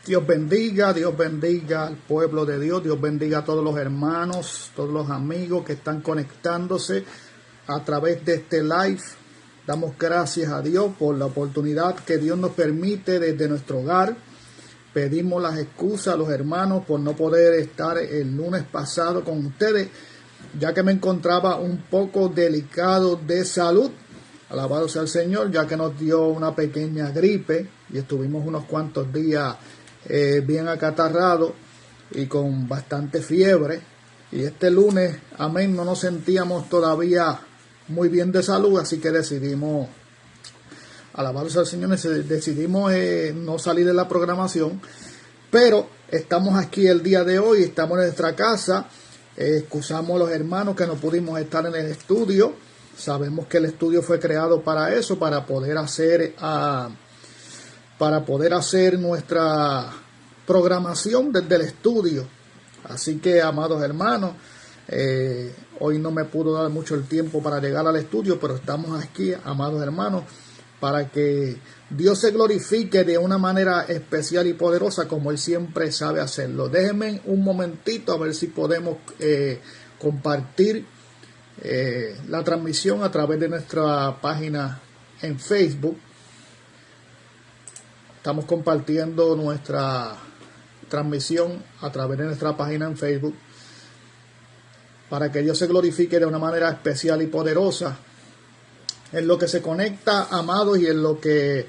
Dios bendiga al pueblo de Dios, Dios bendiga a todos los hermanos, todos los amigos que están conectándose a través de este live. Damos gracias a Dios por la oportunidad que Dios nos permite desde nuestro hogar. Pedimos las excusas a los hermanos por no poder estar el lunes pasado con ustedes, ya que me encontraba un poco delicado de salud. Alabado sea el Señor, ya que nos dio una pequeña gripe y estuvimos unos cuantos días bien acatarrados y con bastante fiebre. Y este lunes, amén, no nos sentíamos todavía muy bien de salud, así que decidimos, alabado sea el Señor, decidimos no salir de la programación. Pero estamos aquí el día de hoy, estamos en nuestra casa. Excusamos a los hermanos que no pudimos estar en el estudio. Sabemos que el estudio fue creado para eso, para poder hacer nuestra programación desde el estudio. Así que, amados hermanos, hoy no me pudo dar mucho el tiempo para llegar al estudio, pero estamos aquí, amados hermanos, para que Dios se glorifique de una manera especial y poderosa como Él siempre sabe hacerlo. Déjenme un momentito a ver si podemos compartir la transmisión a través de nuestra página en Facebook. Estamos compartiendo nuestra transmisión a través de nuestra página en Facebook para que Dios se glorifique de una manera especial y poderosa en lo que se conecta, amados, y en lo que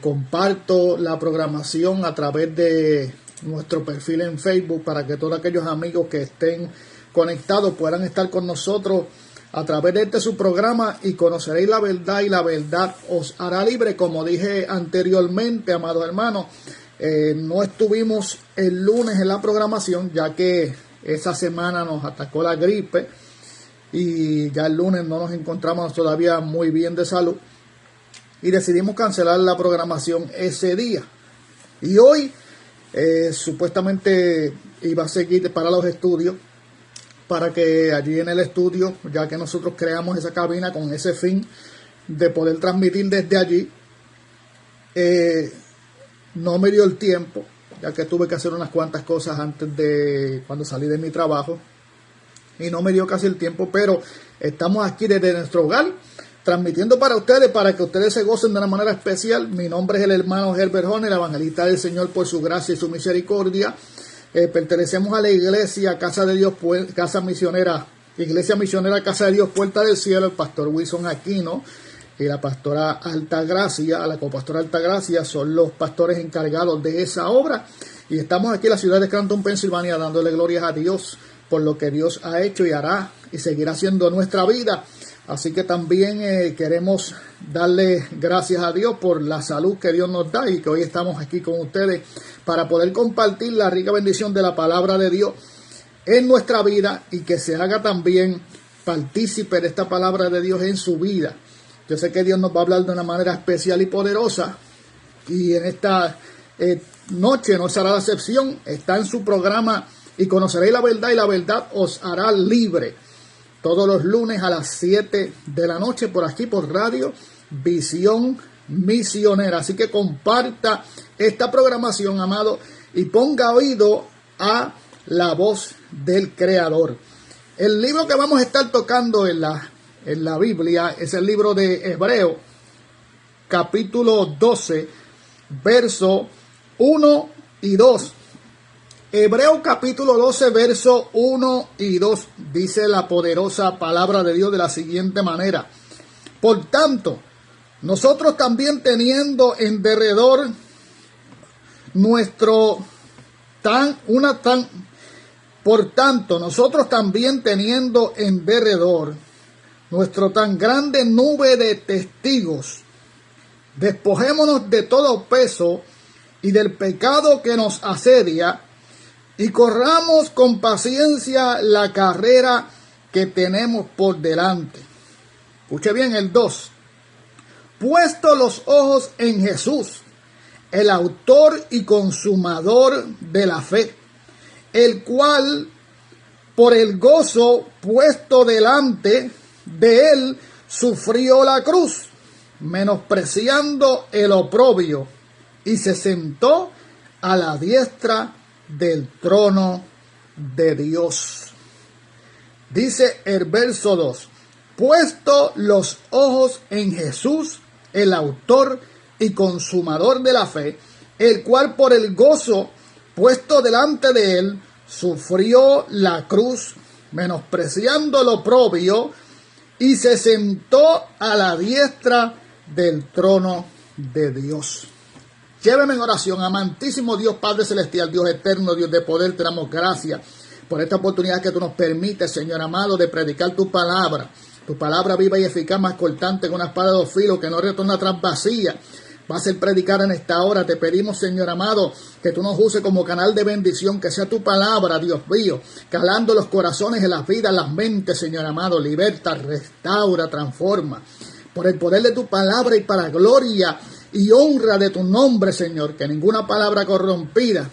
comparto la programación a través de nuestro perfil en Facebook, para que todos aquellos amigos que estén conectados puedan estar con nosotros a través de este su programa, y conoceréis la verdad y la verdad os hará libre. Como dije anteriormente, amados hermanos, no estuvimos el lunes en la programación, ya que esa semana nos atacó la gripe y ya el lunes no nos encontramos todavía muy bien de salud y decidimos cancelar la programación ese día. Y hoy supuestamente iba a seguir para los estudios, para que allí en el estudio, ya que nosotros creamos esa cabina con ese fin de poder transmitir desde allí, no me dio el tiempo, ya que tuve que hacer unas cuantas cosas antes de cuando salí de mi trabajo, y no me dio casi el tiempo, pero estamos aquí desde nuestro hogar, transmitiendo para ustedes, para que ustedes se gocen de una manera especial. Mi nombre es el hermano Herbert Jones, el evangelista del Señor por su gracia y su misericordia. Pertenecemos a la iglesia Casa de Dios, Casa Misionera, Iglesia Misionera Casa de Dios, Puerta del Cielo, el pastor Wilson Aquino y la pastora Altagracia, la copastora Altagracia, son los pastores encargados de esa obra. Y estamos aquí en la ciudad de Scranton, Pensilvania, dándole glorias a Dios por lo que Dios ha hecho y hará y seguirá haciendo en nuestra vida. Así que también queremos darle gracias a Dios por la salud que Dios nos da y que hoy estamos aquí con ustedes para poder compartir la rica bendición de la palabra de Dios en nuestra vida, y que se haga también partícipe de esta palabra de Dios en su vida. Yo sé que Dios nos va a hablar de una manera especial y poderosa, y en esta noche no será la excepción. Está en su programa Y Conoceréis la Verdad y la Verdad os hará libre, todos los lunes a las 7 de la noche por aquí, por Radio Visión Misionera. Así que comparta esta programación, amado, y ponga oído a la voz del Creador. El libro que vamos a estar tocando en la Biblia es el libro de Hebreo, capítulo 12, verso 1 y 2. Hebreo capítulo 12, verso 1 y 2, dice la poderosa palabra de Dios de la siguiente manera: Por tanto, nosotros también teniendo en derredor nuestro tan grande nube de testigos, despojémonos de todo peso y del pecado que nos asedia, y corramos con paciencia la carrera que tenemos por delante. Escuche bien el 2. Puesto los ojos en Jesús, el autor y consumador de la fe, el cual, por el gozo puesto delante de él, sufrió la cruz, menospreciando el oprobio, y se sentó a la diestra del trono de Dios. Dice el verso 2, puesto los ojos en Jesús, el autor y consumador de la fe, el cual por el gozo puesto delante de él, sufrió la cruz, menospreciando lo oprobio, y se sentó a la diestra del trono de Dios. Lléveme en oración, amantísimo Dios Padre Celestial, Dios eterno, Dios de poder, te damos gracias por esta oportunidad que tú nos permites, Señor amado, de predicar tu palabra viva y eficaz, más cortante que una espada de dos filos, que no retorna atrás vacía. Va a ser predicar en esta hora. Te pedimos, Señor amado, que tú nos uses como canal de bendición, que sea tu palabra, Dios mío, calando los corazones, en las vidas, las mentes, Señor amado, liberta, restaura, transforma. Por el poder de tu palabra y para gloria y honra de tu nombre, Señor, que ninguna palabra corrompida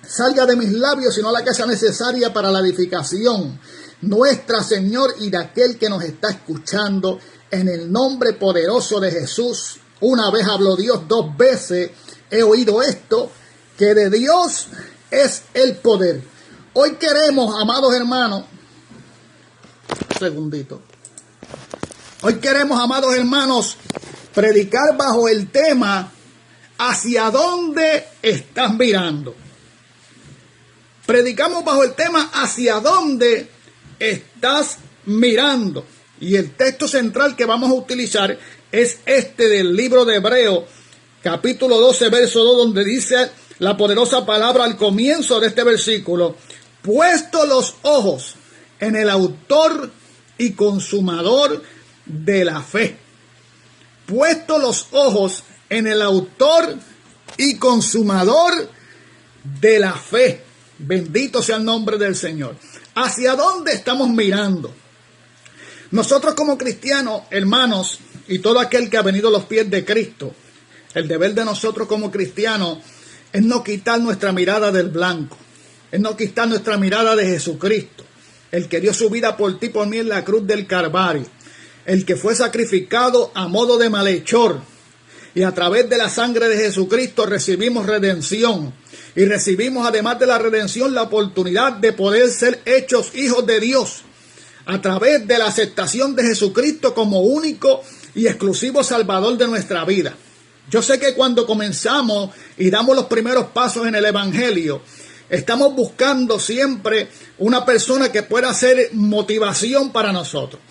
salga de mis labios, sino la que sea necesaria para la edificación nuestra, Señor, y de aquel que nos está escuchando, en el nombre poderoso de Jesús. Una vez habló Dios, dos veces he oído esto, que de Dios es el poder. Hoy queremos, amados hermanos, hoy queremos, amados hermanos, predicar bajo el tema, ¿hacia dónde estás mirando? Predicamos bajo el tema, ¿hacia dónde estás mirando? Y el texto central que vamos a utilizar es este del libro de Hebreos, capítulo 12, verso 2, donde dice la poderosa palabra al comienzo de este versículo: puesto los ojos en el autor y consumador de la fe. Puesto los ojos en el autor y consumador de la fe. Bendito sea el nombre del Señor. ¿Hacia dónde estamos mirando? Nosotros como cristianos, hermanos, y todo aquel que ha venido a los pies de Cristo, el deber de nosotros como cristianos es no quitar nuestra mirada del blanco, es no quitar nuestra mirada de Jesucristo, el que dio su vida por ti, por mí en la cruz del Calvario, el que fue sacrificado a modo de malhechor, y a través de la sangre de Jesucristo recibimos redención, y recibimos además de la redención la oportunidad de poder ser hechos hijos de Dios a través de la aceptación de Jesucristo como único y exclusivo Salvador de nuestra vida. Yo sé que cuando comenzamos y damos los primeros pasos en el Evangelio, estamos buscando siempre una persona que pueda ser motivación para nosotros.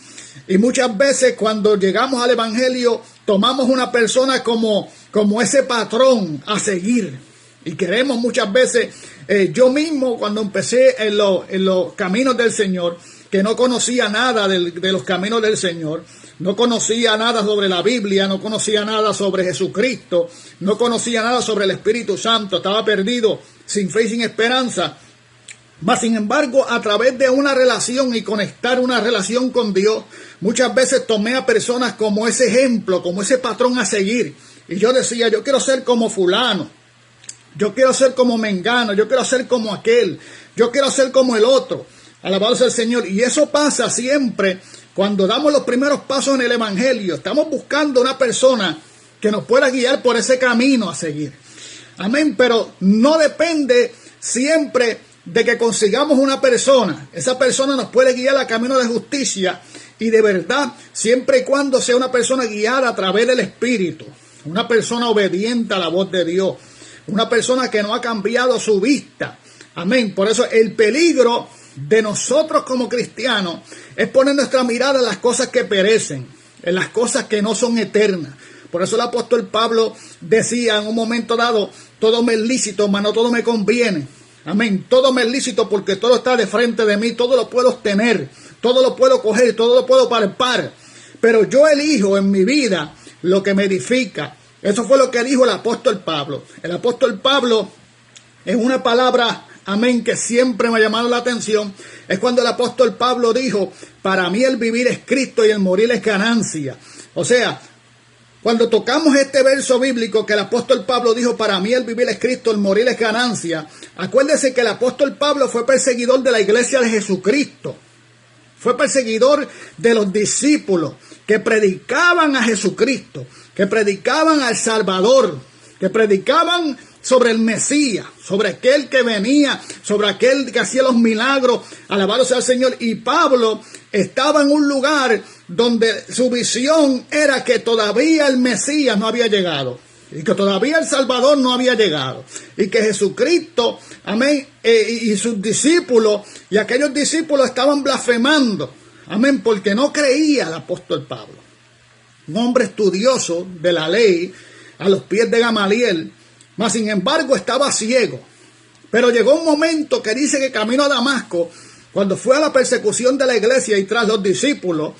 Y muchas veces cuando llegamos al Evangelio tomamos una persona como ese patrón a seguir. Y queremos muchas veces, yo mismo cuando empecé en los caminos del Señor, que no conocía nada de los caminos del Señor, no conocía nada sobre la Biblia, no conocía nada sobre Jesucristo, no conocía nada sobre el Espíritu Santo, estaba perdido, sin fe y sin esperanza. Mas sin embargo, a través de una relación y conectar una relación con Dios, muchas veces tomé a personas como ese ejemplo, como ese patrón a seguir. Y yo decía, yo quiero ser como fulano, yo quiero ser como mengano, yo quiero ser como aquel, yo quiero ser como el otro. Alabado sea el Señor. Y eso pasa siempre cuando damos los primeros pasos en el Evangelio. Estamos buscando una persona que nos pueda guiar por ese camino a seguir. Amén. Pero no depende siempre de que consigamos una persona. Esa persona nos puede guiar al camino de justicia y de verdad, siempre y cuando sea una persona guiada a través del Espíritu. Una persona obediente a la voz de Dios. Una persona que no ha cambiado su vista. Amén. Por eso el peligro de nosotros como cristianos es poner nuestra mirada en las cosas que perecen, en las cosas que no son eternas. Por eso el apóstol Pablo decía en un momento dado: todo me es lícito, mas no todo me conviene. Amén. Todo me es lícito porque todo está de frente de mí, todo lo puedo obtener, todo lo puedo coger, todo lo puedo palpar. Pero yo elijo en mi vida lo que me edifica. Eso fue lo que dijo el apóstol Pablo. El apóstol Pablo, en una palabra, amén, que siempre me ha llamado la atención, es cuando el apóstol Pablo dijo: para mí el vivir es Cristo y el morir es ganancia. O sea, cuando tocamos este verso bíblico que el apóstol Pablo dijo: para mí el vivir es Cristo, el morir es ganancia, acuérdese que el apóstol Pablo fue perseguidor de la iglesia de Jesucristo. Fue perseguidor de los discípulos que predicaban a Jesucristo, que predicaban al Salvador, que predicaban sobre el Mesías, sobre aquel que venía, sobre aquel que hacía los milagros. Alabado sea el Señor. Y Pablo estaba en un lugar donde su visión era que todavía el Mesías no había llegado, y que todavía el Salvador no había llegado, y que Jesucristo, amén, y sus discípulos, y aquellos discípulos estaban blasfemando, amén, porque no creía el apóstol Pablo, un hombre estudioso de la ley, a los pies de Gamaliel, mas sin embargo estaba ciego. Pero llegó un momento que dice que camino a Damasco, cuando fue a la persecución de la iglesia y tras los discípulos,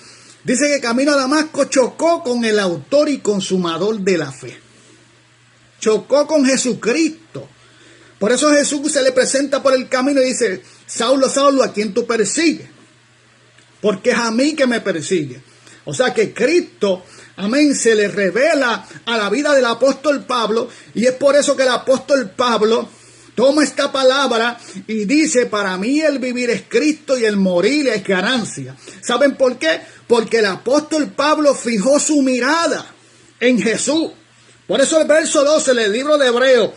dice que camino a Damasco chocó con el autor y consumador de la fe. Chocó con Jesucristo. Por eso Jesús se le presenta por el camino y dice: Saulo, Saulo, ¿a quién tú persigues? Porque es a mí que me persigue. O sea que Cristo, amén, se le revela a la vida del apóstol Pablo, y es por eso que el apóstol Pablo toma esta palabra y dice: para mí el vivir es Cristo y el morir es ganancia. ¿Saben por qué? Porque el apóstol Pablo fijó su mirada en Jesús. Por eso el verso 12 del libro de Hebreos,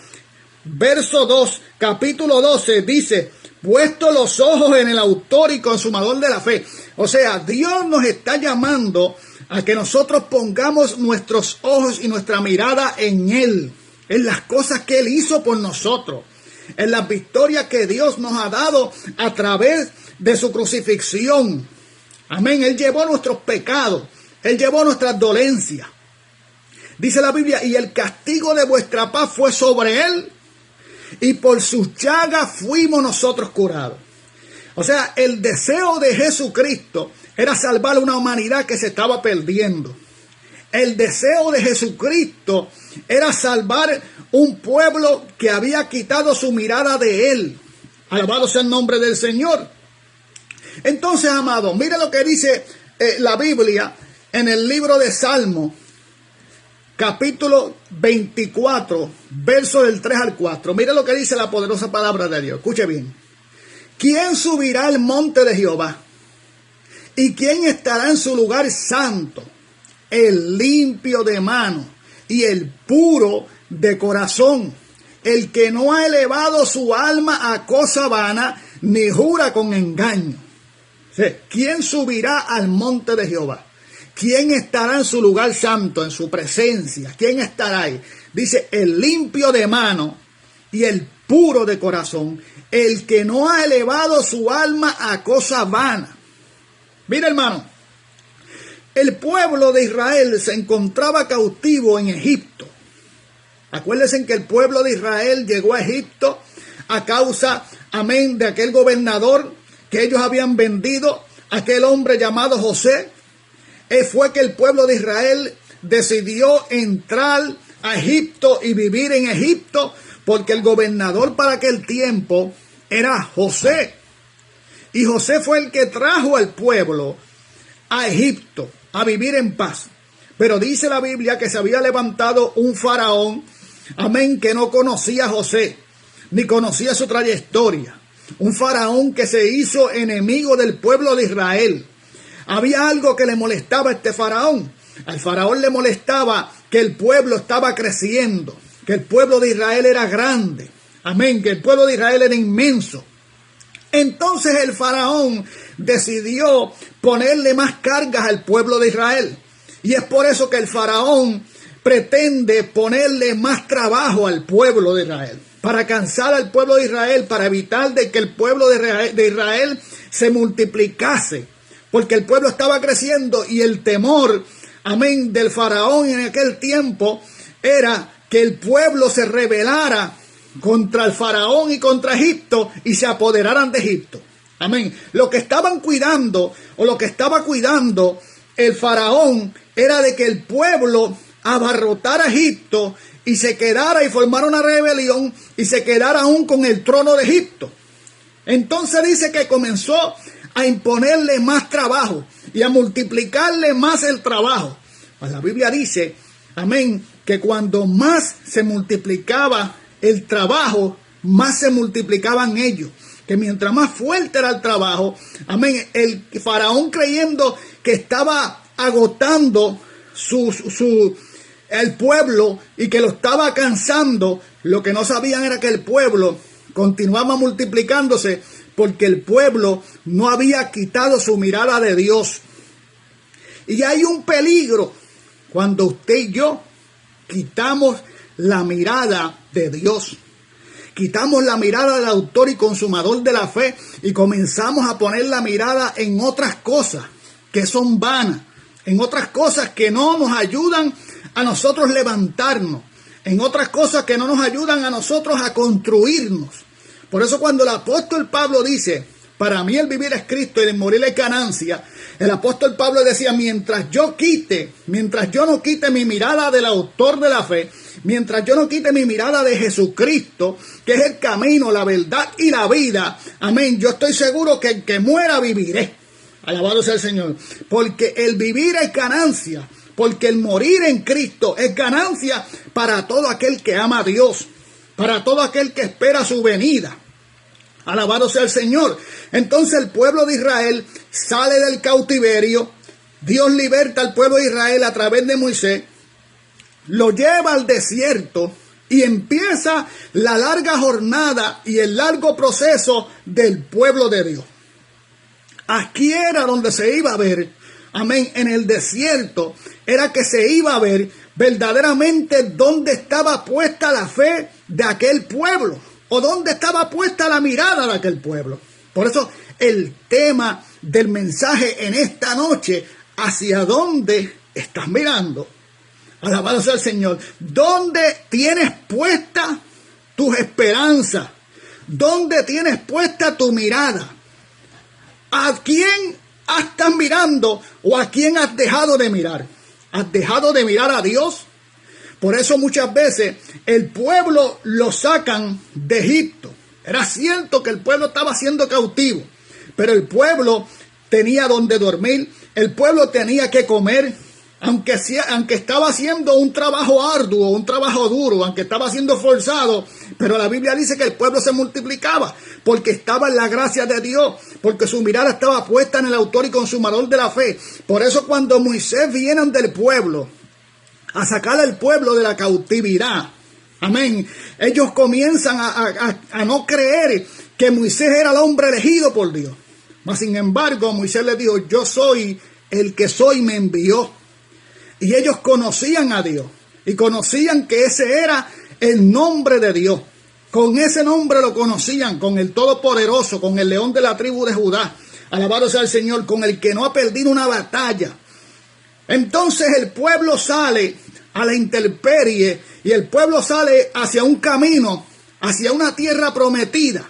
verso 2, capítulo 12, dice: puesto los ojos en el autor y consumador de la fe. O sea, Dios nos está llamando a que nosotros pongamos nuestros ojos y nuestra mirada en Él, en las cosas que Él hizo por nosotros, en las victorias que Dios nos ha dado a través de su crucifixión. Amén. Él llevó nuestros pecados, Él llevó nuestras dolencias. Dice la Biblia: y el castigo de vuestra paz fue sobre Él, y por sus llagas fuimos nosotros curados. O sea, el deseo de Jesucristo era salvar a una humanidad que se estaba perdiendo. El deseo de Jesucristo era salvar un pueblo que había quitado su mirada de Él. Alabado sea el nombre del Señor. Entonces, amados, mire lo que dice la Biblia en el libro de Salmos, capítulo 24, verso del 3 al 4. Mire lo que dice la poderosa palabra de Dios. Escuche bien. ¿Quién subirá al monte de Jehová? ¿Y quién estará en su lugar santo? El limpio de mano y el puro de corazón, el que no ha elevado su alma a cosa vana, ni jura con engaño. ¿Sí? ¿Quién subirá al monte de Jehová? ¿Quién estará en su lugar santo, en su presencia? ¿Quién estará ahí? Dice: el limpio de mano y el puro de corazón, el que no ha elevado su alma a cosa vana. Mira, hermano, el pueblo de Israel se encontraba cautivo en Egipto. Acuérdense que el pueblo de Israel llegó a Egipto a causa, amén, de aquel gobernador que ellos habían vendido, aquel hombre llamado José. Fue que el pueblo de Israel decidió entrar a Egipto y vivir en Egipto, porque el gobernador para aquel tiempo era José. Y José fue el que trajo al pueblo a Egipto a vivir en paz. Pero dice la Biblia que se había levantado un faraón, amén, que no conocía a José, ni conocía su trayectoria. Un faraón que se hizo enemigo del pueblo de Israel. Había algo que le molestaba a este faraón. Al faraón le molestaba que el pueblo estaba creciendo, que el pueblo de Israel era grande. Amén, que el pueblo de Israel era inmenso. Entonces el faraón decidió ponerle más cargas al pueblo de Israel. Y es por eso que el faraón pretende ponerle más trabajo al pueblo de Israel, para cansar al pueblo de Israel, para evitar de que el pueblo de Israel se multiplicase, porque el pueblo estaba creciendo y el temor, amén, del faraón en aquel tiempo era que el pueblo se rebelara contra el faraón y contra Egipto y se apoderaran de Egipto. Amén. Lo que estaban cuidando, o lo que estaba cuidando el faraón, era de que el pueblo abarrotara Egipto y se quedara y formara una rebelión y se quedara aún con el trono de Egipto. Entonces dice que comenzó a imponerle más trabajo y a multiplicarle más el trabajo. Pues la Biblia dice, amén, que cuando más se multiplicaba el trabajo, más se multiplicaban ellos. Que mientras más fuerte era el trabajo, amén, el faraón, creyendo que estaba agotando el pueblo y que lo estaba cansando, Lo que no sabían era que el pueblo continuaba multiplicándose porque el pueblo no había quitado su mirada de Dios. Y hay un peligro cuando usted y yo quitamos la mirada de Dios. Quitamos la mirada del autor y consumador de la fe y comenzamos a poner la mirada en otras cosas que son vanas, en otras cosas que no nos ayudan a nosotros levantarnos, en otras cosas que no nos ayudan a nosotros a construirnos. Por eso cuando el apóstol Pablo dice, para mí el vivir es Cristo y el morir es ganancia, el apóstol Pablo decía, mientras yo no quite mi mirada del autor de la fe, mientras yo no quite mi mirada de Jesucristo, que es el camino, la verdad y la vida, amén, yo estoy seguro que el que muera viviré. Alabado sea el Señor. Porque el vivir es ganancia, porque el morir en Cristo es ganancia para todo aquel que ama a Dios, para todo aquel que espera su venida. Alabado sea el Señor. Entonces el pueblo de Israel sale del cautiverio. Dios liberta al pueblo de Israel a través de Moisés. Lo lleva al desierto y empieza la larga jornada y el largo proceso del pueblo de Dios. Aquí era donde se iba a ver, amén, en el desierto era que se iba a ver verdaderamente dónde estaba puesta la fe de aquel pueblo o dónde estaba puesta la mirada de aquel pueblo. Por eso el tema del mensaje en esta noche, ¿hacia dónde estás mirando? Alabado sea el Señor. ¿Dónde tienes puesta tus esperanzas? ¿Dónde tienes puesta tu mirada? ¿A quién estás mirando o a quién has dejado de mirar? ¿Has dejado de mirar a Dios? Por eso muchas veces el pueblo lo sacan de Egipto. Era cierto que el pueblo estaba siendo cautivo, pero el pueblo tenía donde dormir, el pueblo tenía que comer, aunque estaba haciendo un trabajo arduo, un trabajo duro, aunque estaba siendo forzado, pero la Biblia dice que el pueblo se multiplicaba porque estaba en la gracia de Dios, porque su mirada estaba puesta en el autor y consumador de la fe. Por eso cuando Moisés viene del pueblo a sacar al pueblo de la cautividad, amén, ellos comienzan a no creer que Moisés era el hombre elegido por Dios. Mas sin embargo, Moisés les dijo, yo soy el que soy, me envió. Y ellos conocían a Dios y conocían que ese era el nombre de Dios. Con ese nombre lo conocían, con el Todopoderoso, con el León de la tribu de Judá. Alabado sea el Señor, con el que no ha perdido una batalla. Entonces el pueblo sale a la intemperie y el pueblo sale hacia un camino, hacia una tierra prometida.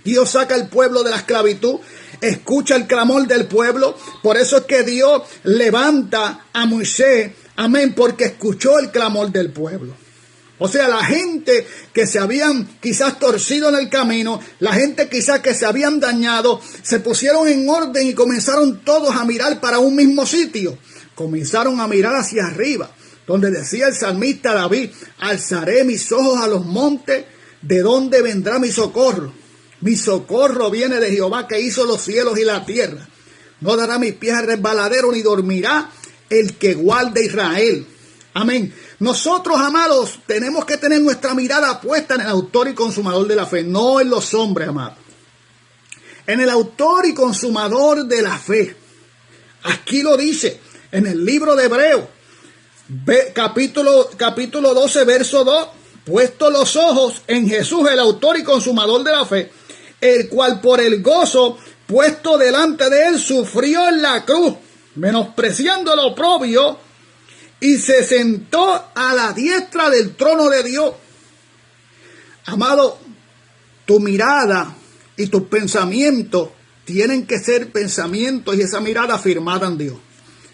Dios saca al pueblo de la esclavitud, escucha el clamor del pueblo. Por eso es que Dios levanta a Moisés, amén, porque escuchó el clamor del pueblo. O sea, la gente que se habían quizás torcido en el camino, la gente quizás que se habían dañado, se pusieron en orden y comenzaron todos a mirar para un mismo sitio. Comenzaron a mirar hacia arriba, donde decía el salmista David, alzaré mis ojos a los montes, ¿de dónde vendrá mi socorro? Mi socorro viene de Jehová que hizo los cielos y la tierra. No dará mis pies al resbaladero ni dormirá el que guarda Israel. Amén. Nosotros, amados, tenemos que tener nuestra mirada puesta en el autor y consumador de la fe, no en los hombres, amados. En el autor y consumador de la fe. Aquí lo dice en el libro de Hebreos, capítulo 12, verso 2. Puesto los ojos en Jesús, el autor y consumador de la fe, el cual por el gozo puesto delante de él sufrió en la cruz, menospreciando lo oprobio, y se sentó a la diestra del trono de Dios. Amado, tu mirada y tus pensamientos tienen que ser pensamientos y esa mirada firmada en Dios.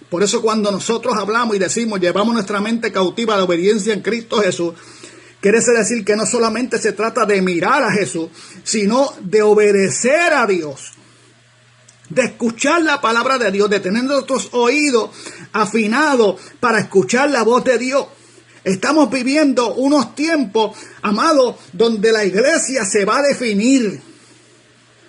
Por eso cuando nosotros hablamos y decimos, llevamos nuestra mente cautiva a la obediencia en Cristo Jesús, quiere decir que no solamente se trata de mirar a Jesús, sino de obedecer a Dios, de escuchar la palabra de Dios, de tener nuestros oídos afinados para escuchar la voz de Dios. Estamos viviendo unos tiempos, amados, donde la iglesia se va a definir,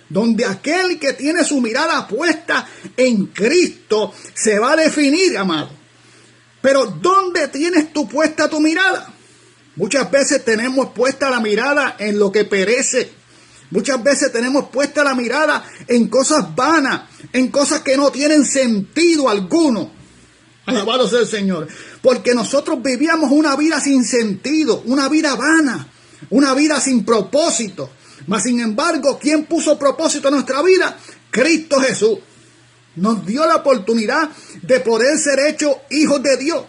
donde aquel que tiene su mirada puesta en Cristo se va a definir, amado. Pero ¿dónde tienes tú puesta tu mirada? Muchas veces tenemos puesta la mirada en lo que perece. Muchas veces tenemos puesta la mirada en cosas vanas, en cosas que no tienen sentido alguno. Alabado sea el Señor. Porque nosotros vivíamos una vida sin sentido, una vida vana, una vida sin propósito. Mas sin embargo, ¿quién puso propósito en nuestra vida? Cristo Jesús. Nos dio la oportunidad de poder ser hechos hijos de Dios.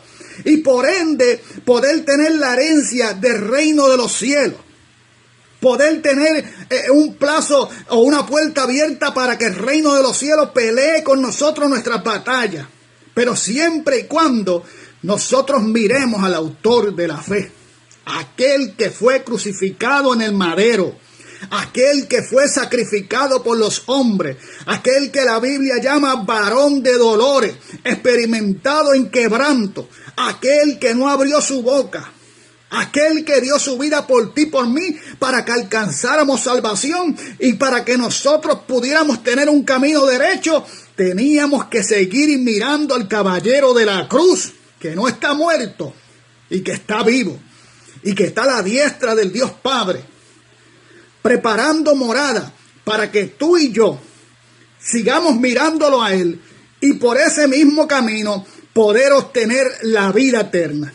Y por ende, poder tener la herencia del reino de los cielos. Poder tener un plazo o una puerta abierta para que el reino de los cielos pelee con nosotros nuestras batallas. Pero siempre y cuando nosotros miremos al autor de la fe. Aquel que fue crucificado en el madero. Aquel que fue sacrificado por los hombres. Aquel que la Biblia llama varón de dolores. Experimentado en quebranto. Aquel que no abrió su boca. Aquel que dio su vida por ti y por mí para que alcanzáramos salvación y para que nosotros pudiéramos tener un camino derecho, teníamos que seguir mirando al caballero de la cruz, que no está muerto y que está vivo y que está a la diestra del Dios Padre, preparando morada para que tú y yo sigamos mirándolo a Él y por ese mismo camino poder obtener la vida eterna.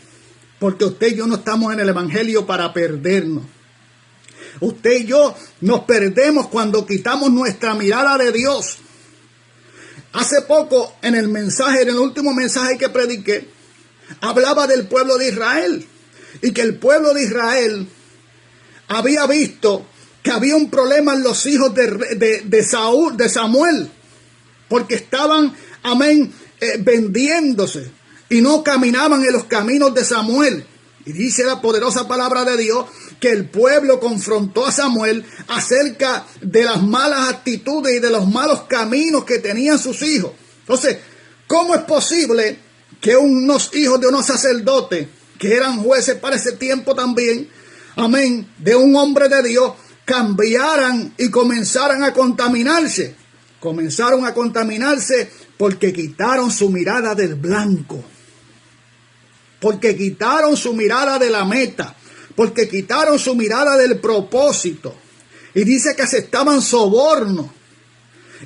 Porque usted y yo no estamos en el evangelio para perdernos. Usted y yo nos perdemos cuando quitamos nuestra mirada de Dios. Hace poco en el último mensaje que prediqué, hablaba del pueblo de Israel. Y que el pueblo de Israel había visto que había un problema en los hijos de Samuel. Porque estaban, vendiéndose. Y no caminaban en los caminos de Samuel. Y dice la poderosa palabra de Dios que el pueblo confrontó a Samuel acerca de las malas actitudes y de los malos caminos que tenían sus hijos. Entonces, ¿cómo es posible que unos hijos de unos sacerdotes, que eran jueces para ese tiempo también, de un hombre de Dios, cambiaran y comenzaran a contaminarse? Comenzaron a contaminarse porque quitaron su mirada del blanco. Porque quitaron su mirada de la meta. Porque quitaron su mirada del propósito. Y dice que aceptaban sobornos.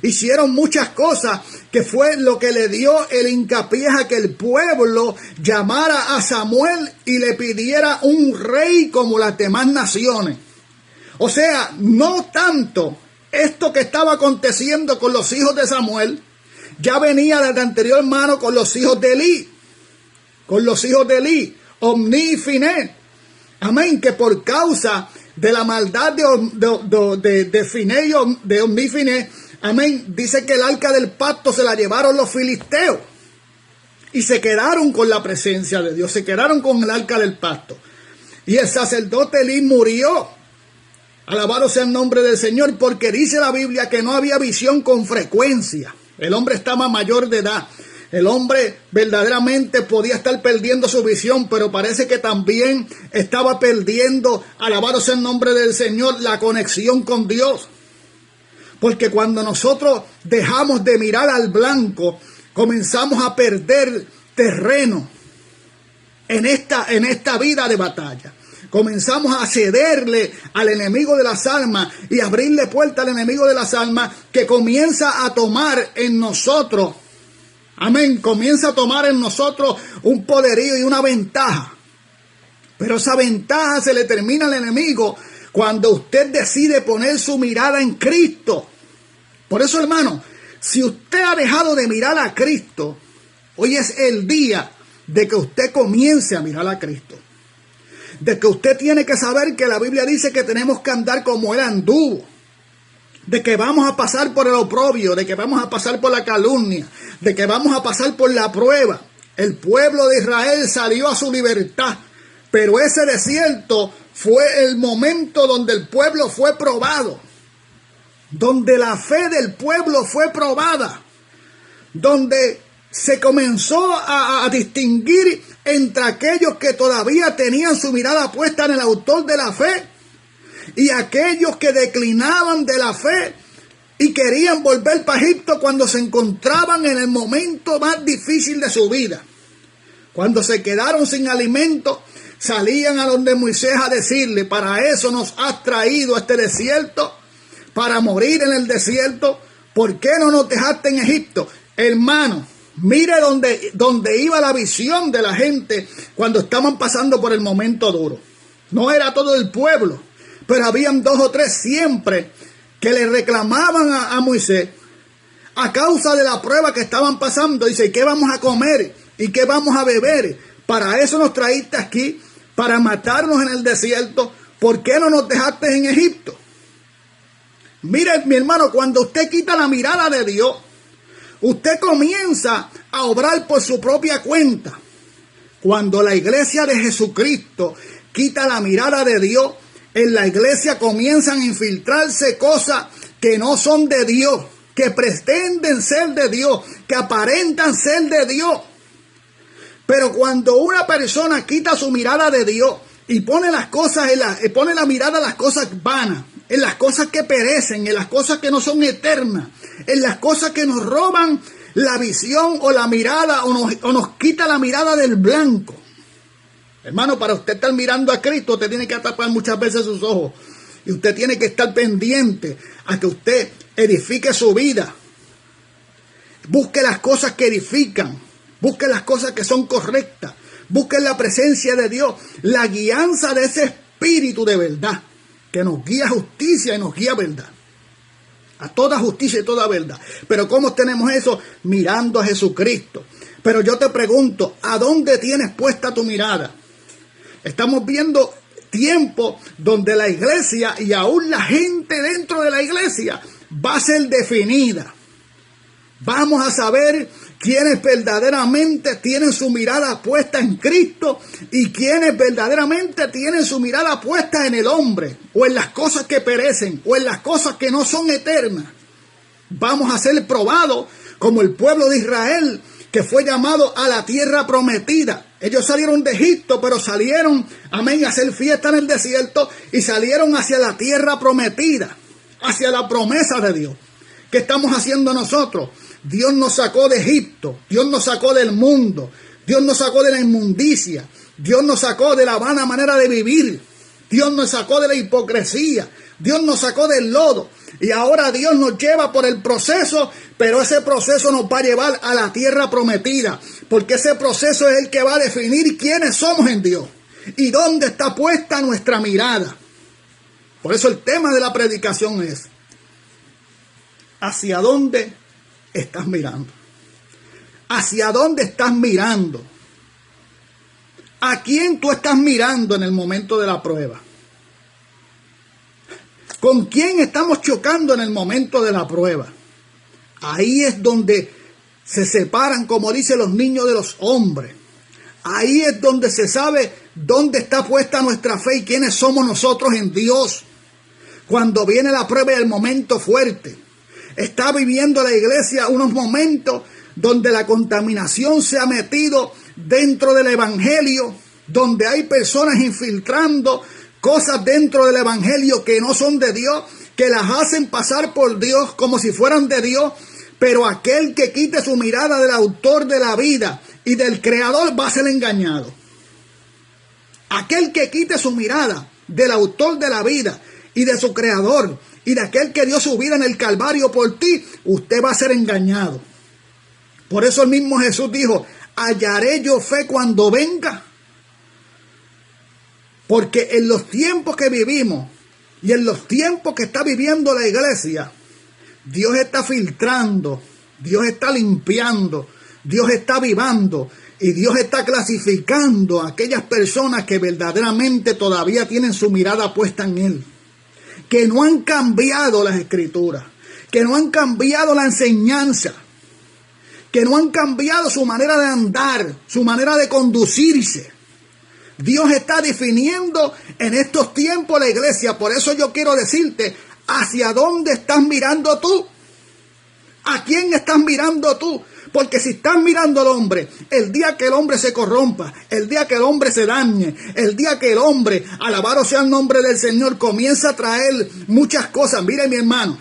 Hicieron muchas cosas que fue lo que le dio el hincapié a que el pueblo llamara a Samuel y le pidiera un rey como las demás naciones. O sea, no tanto esto que estaba aconteciendo con los hijos de Samuel, ya venía desde anterior mano con los hijos de Elí. Con los hijos de Elí, Omni y Finés. Que por causa de la maldad de Finés y de Omni y Finés, dice que el arca del pacto se la llevaron los filisteos. Y se quedaron con la presencia de Dios, se quedaron con el arca del pacto. Y el sacerdote Elí murió. Alabado sea el nombre del Señor, porque dice la Biblia que no había visión con frecuencia. El hombre estaba mayor de edad. El hombre verdaderamente podía estar perdiendo su visión, pero parece que también estaba perdiendo, alabado sea el nombre del Señor, la conexión con Dios. Porque cuando nosotros dejamos de mirar al blanco, comenzamos a perder terreno en esta vida de batalla. Comenzamos a cederle al enemigo de las almas y abrirle puerta al enemigo de las almas, que comienza a tomar en nosotros, comienza a tomar en nosotros un poderío y una ventaja. Pero esa ventaja se le termina al enemigo cuando usted decide poner su mirada en Cristo. Por eso, hermano, si usted ha dejado de mirar a Cristo, hoy es el día de que usted comience a mirar a Cristo. De que usted tiene que saber que la Biblia dice que tenemos que andar como Él anduvo. De que vamos a pasar por el oprobio, de que vamos a pasar por la calumnia, de que vamos a pasar por la prueba. El pueblo de Israel salió a su libertad, pero ese desierto fue el momento donde el pueblo fue probado, donde la fe del pueblo fue probada, donde se comenzó a distinguir entre aquellos que todavía tenían su mirada puesta en el autor de la fe y aquellos que declinaban de la fe y querían volver para Egipto cuando se encontraban en el momento más difícil de su vida. Cuando se quedaron sin alimento, salían a donde Moisés a decirle: para eso nos has traído a este desierto, para morir en el desierto. ¿Por qué no nos dejaste en Egipto? Hermano, mire donde iba la visión de la gente cuando estaban pasando por el momento duro. No era todo el pueblo, pero habían 2 o 3 siempre que le reclamaban a Moisés a causa de la prueba que estaban pasando. Dice: ¿qué vamos a comer y qué vamos a beber? Para eso nos traíste aquí, para matarnos en el desierto. ¿Por qué no nos dejaste en Egipto? Mire, mi hermano, cuando usted quita la mirada de Dios, usted comienza a obrar por su propia cuenta. Cuando la iglesia de Jesucristo quita la mirada de Dios, en la iglesia comienzan a infiltrarse cosas que no son de Dios, que pretenden ser de Dios, que aparentan ser de Dios. Pero cuando una persona quita su mirada de Dios y pone las cosas pone la mirada en las cosas vanas, en las cosas que perecen, en las cosas que no son eternas, en las cosas que nos roban la visión o la mirada, o nos quita la mirada del blanco. Hermano, para usted estar mirando a Cristo, usted tiene que tapar muchas veces sus ojos. Y usted tiene que estar pendiente a que usted edifique su vida. Busque las cosas que edifican. Busque las cosas que son correctas. Busque la presencia de Dios. La guianza de ese Espíritu de verdad, que nos guía a justicia y nos guía a verdad. A toda justicia y toda verdad. Pero ¿cómo tenemos eso? Mirando a Jesucristo. Pero yo te pregunto, ¿a dónde tienes puesta tu mirada? Estamos viendo tiempo donde la iglesia y aún la gente dentro de la iglesia va a ser definida. Vamos a saber quienes verdaderamente tienen su mirada puesta en Cristo y quienes verdaderamente tienen su mirada puesta en el hombre, o en las cosas que perecen, o en las cosas que no son eternas. Vamos a ser probados como el pueblo de Israel, que fue llamado a la tierra prometida. Ellos salieron de Egipto, pero salieron, amén, a hacer fiesta en el desierto y salieron hacia la tierra prometida, hacia la promesa de Dios. ¿Qué estamos haciendo nosotros? Dios nos sacó de Egipto, Dios nos sacó del mundo, Dios nos sacó de la inmundicia, Dios nos sacó de la vana manera de vivir, Dios nos sacó de la hipocresía, Dios nos sacó del lodo. Y ahora Dios nos lleva por el proceso, pero ese proceso nos va a llevar a la tierra prometida, porque ese proceso es el que va a definir quiénes somos en Dios y dónde está puesta nuestra mirada. Por eso el tema de la predicación es: ¿hacia dónde estás mirando? ¿Hacia dónde estás mirando? ¿A quién tú estás mirando en el momento de la prueba? ¿Con quién estamos chocando en el momento de la prueba? Ahí es donde se separan, como dicen los niños, de los hombres. Ahí es donde se sabe dónde está puesta nuestra fe y quiénes somos nosotros en Dios. Cuando viene la prueba y el momento fuerte. Está viviendo la iglesia unos momentos donde la contaminación se ha metido dentro del evangelio, donde hay personas infiltrando cosas dentro del evangelio que no son de Dios, que las hacen pasar por Dios como si fueran de Dios. Pero aquel que quite su mirada del autor de la vida y del creador va a ser engañado. Aquel que quite su mirada del autor de la vida y de su creador y de aquel que dio su vida en el Calvario por ti, usted va a ser engañado. Por eso el mismo Jesús dijo: ¿hallaré yo fe cuando venga? Porque en los tiempos que vivimos y en los tiempos que está viviendo la iglesia, Dios está filtrando, Dios está limpiando, Dios está avivando y Dios está clasificando a aquellas personas que verdaderamente todavía tienen su mirada puesta en Él, que no han cambiado las escrituras, que no han cambiado la enseñanza, que no han cambiado su manera de andar, su manera de conducirse. Dios está definiendo en estos tiempos la iglesia. Por eso yo quiero decirte: ¿hacia dónde estás mirando tú? ¿A quién estás mirando tú? Porque si estás mirando al hombre, el día que el hombre se corrompa, el día que el hombre se dañe, el día que el hombre, alabado sea el nombre del Señor, comienza a traer muchas cosas. Mire, mi hermano,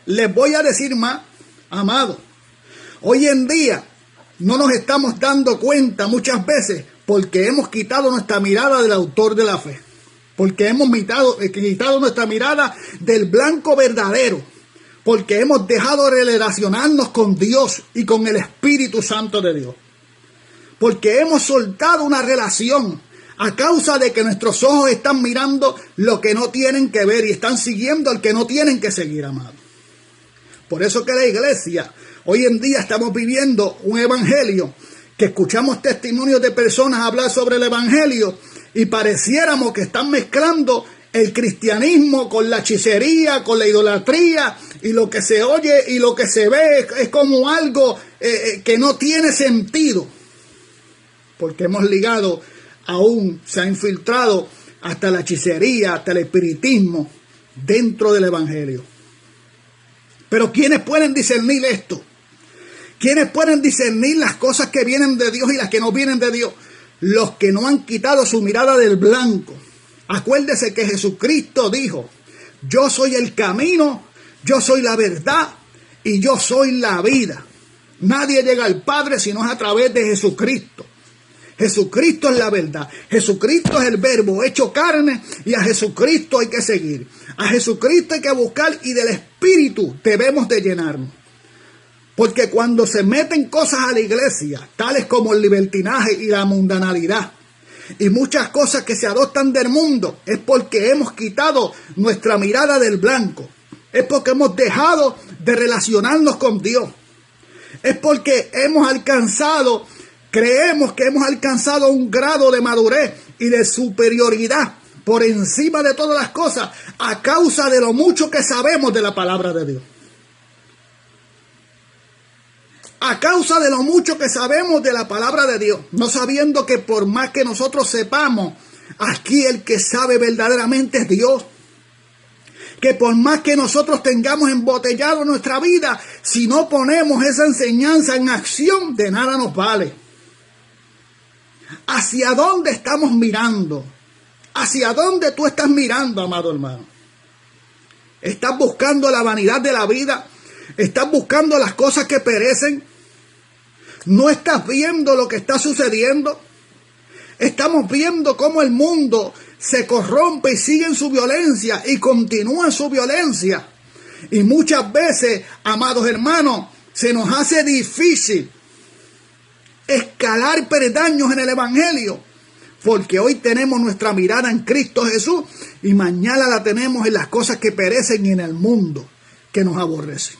les voy a decir más, amado. Hoy en día no nos estamos dando cuenta muchas veces porque hemos quitado nuestra mirada del autor de la fe. Porque hemos quitado nuestra mirada del blanco verdadero. Porque hemos dejado de relacionarnos con Dios y con el Espíritu Santo de Dios. Porque hemos soltado una relación a causa de que nuestros ojos están mirando lo que no tienen que ver y están siguiendo al que no tienen que seguir, amado. Por eso que la iglesia, hoy en día estamos viviendo un evangelio que escuchamos testimonios de personas hablar sobre el evangelio y pareciéramos que están mezclando el cristianismo con la hechicería, con la idolatría, y lo que se oye y lo que se ve es como algo que no tiene sentido. Porque hemos ligado, aún se ha infiltrado hasta la hechicería, hasta el espiritismo dentro del evangelio. Pero ¿quiénes pueden discernir esto? ¿Quiénes pueden discernir las cosas que vienen de Dios y las que no vienen de Dios? Los que no han quitado su mirada del blanco. Acuérdese que Jesucristo dijo: yo soy el camino, yo soy la verdad y yo soy la vida. Nadie llega al Padre si no es a través de Jesucristo. Jesucristo es la verdad. Jesucristo es el verbo hecho carne y a Jesucristo hay que seguir. A Jesucristo hay que buscar y del Espíritu debemos de llenarnos. Porque cuando se meten cosas a la iglesia, tales como el libertinaje y la mundanalidad, y muchas cosas que se adoptan del mundo, es porque hemos quitado nuestra mirada del blanco. Es porque hemos dejado de relacionarnos con Dios. Es porque creemos que hemos alcanzado un grado de madurez y de superioridad por encima de todas las cosas a causa de lo mucho que sabemos de la palabra de Dios. A causa de lo mucho que sabemos de la palabra de Dios, no sabiendo que por más que nosotros sepamos, aquí el que sabe verdaderamente es Dios. Que por más que nosotros tengamos embotellado nuestra vida, si no ponemos esa enseñanza en acción, de nada nos vale. ¿Hacia dónde estamos mirando? ¿Hacia dónde tú estás mirando, amado hermano? ¿Estás buscando la vanidad de la vida? ¿Estás buscando las cosas que perecen? ¿No estás viendo lo que está sucediendo? Estamos viendo cómo el mundo se corrompe y sigue en su violencia y continúa en su violencia. Y muchas veces, amados hermanos, se nos hace difícil escalar peldaños en el evangelio, porque hoy tenemos nuestra mirada en Cristo Jesús y mañana la tenemos en las cosas que perecen y en el mundo que nos aborrece.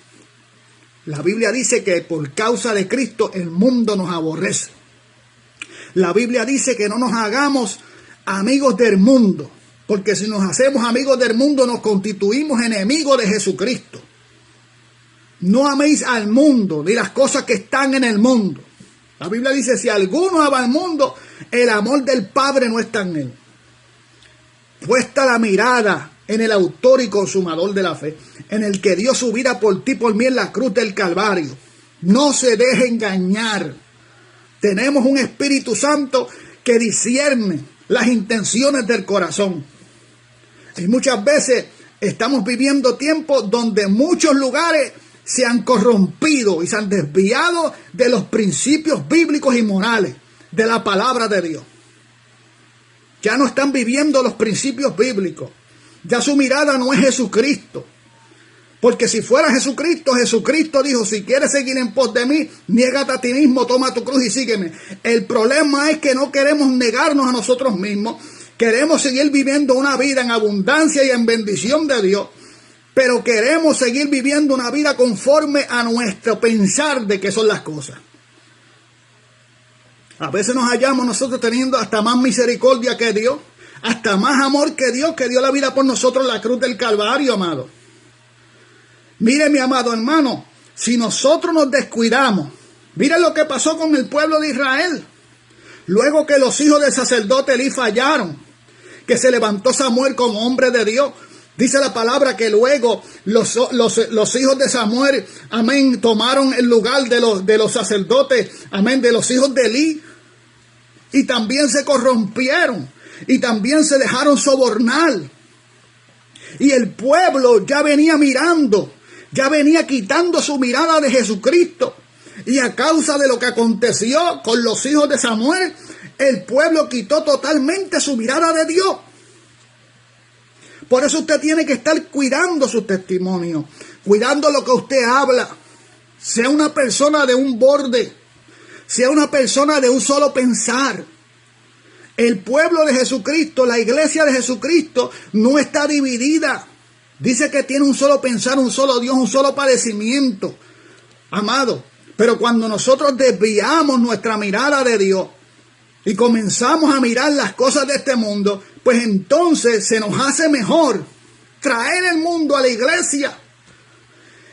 La Biblia dice que por causa de Cristo el mundo nos aborrece. La Biblia dice que no nos hagamos amigos del mundo, porque si nos hacemos amigos del mundo nos constituimos enemigos de Jesucristo. No améis al mundo ni las cosas que están en el mundo. La Biblia dice: si alguno ama al mundo, el amor del Padre no está en él. Puesta la mirada en el autor y consumador de la fe, en el que dio su vida por ti, por mí en la cruz del Calvario. No se deje engañar. Tenemos un Espíritu Santo que discierne las intenciones del corazón. Y muchas veces estamos viviendo tiempos donde muchos lugares se han corrompido y se han desviado de los principios bíblicos y morales de la palabra de Dios. Ya no están viviendo los principios bíblicos. Ya su mirada no es Jesucristo. Porque si fuera Jesucristo, Jesucristo dijo: si quieres seguir en pos de mí, niégate a ti mismo, toma tu cruz y sígueme. El problema es que no queremos negarnos a nosotros mismos. Queremos seguir viviendo una vida en abundancia y en bendición de Dios. Pero queremos seguir viviendo una vida conforme a nuestro pensar de qué son las cosas. A veces nos hallamos nosotros teniendo hasta más misericordia que Dios, hasta más amor que Dios, que dio la vida por nosotros en la cruz del Calvario, amado. Mire, mi amado hermano, si nosotros nos descuidamos, mire lo que pasó con el pueblo de Israel. Luego que los hijos del sacerdote Elí fallaron, que se levantó Samuel como hombre de Dios. Dice la palabra que luego los hijos de Samuel, amén, tomaron el lugar de los sacerdotes, amén, de los hijos de Elí. Y también se corrompieron. Y también se dejaron sobornar. Y el pueblo ya venía mirando, ya venía quitando su mirada de Jesucristo. Y a causa de lo que aconteció con los hijos de Samuel, El pueblo quitó totalmente su mirada de Dios. Por eso usted tiene que estar cuidando su testimonio, cuidando lo que usted habla. Sea una persona de un borde, sea una persona de un solo pensar. El pueblo de Jesucristo, la iglesia de Jesucristo, no está dividida. Dice que tiene un solo pensar, un solo Dios, un solo padecimiento. Amado, pero cuando nosotros desviamos nuestra mirada de Dios y comenzamos a mirar las cosas de este mundo, pues entonces se nos hace mejor traer el mundo a la iglesia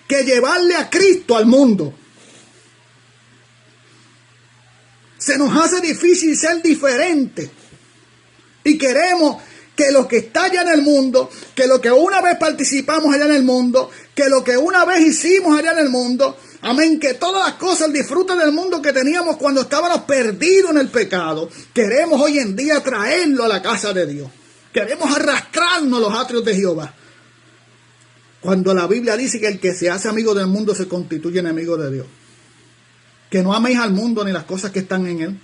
que llevarle a Cristo al mundo. Se nos hace difícil ser diferente y queremos que lo que está allá en el mundo, que lo que una vez participamos allá en el mundo, que lo que una vez hicimos allá en el mundo, amén, que todas las cosas, el disfrute del mundo que teníamos cuando estábamos perdidos en el pecado, queremos hoy en día traerlo a la casa de Dios. Queremos arrastrarnos a los atrios de Jehová. Cuando la Biblia dice que el que se hace amigo del mundo se constituye enemigo de Dios. Que no améis al mundo ni las cosas que están en él.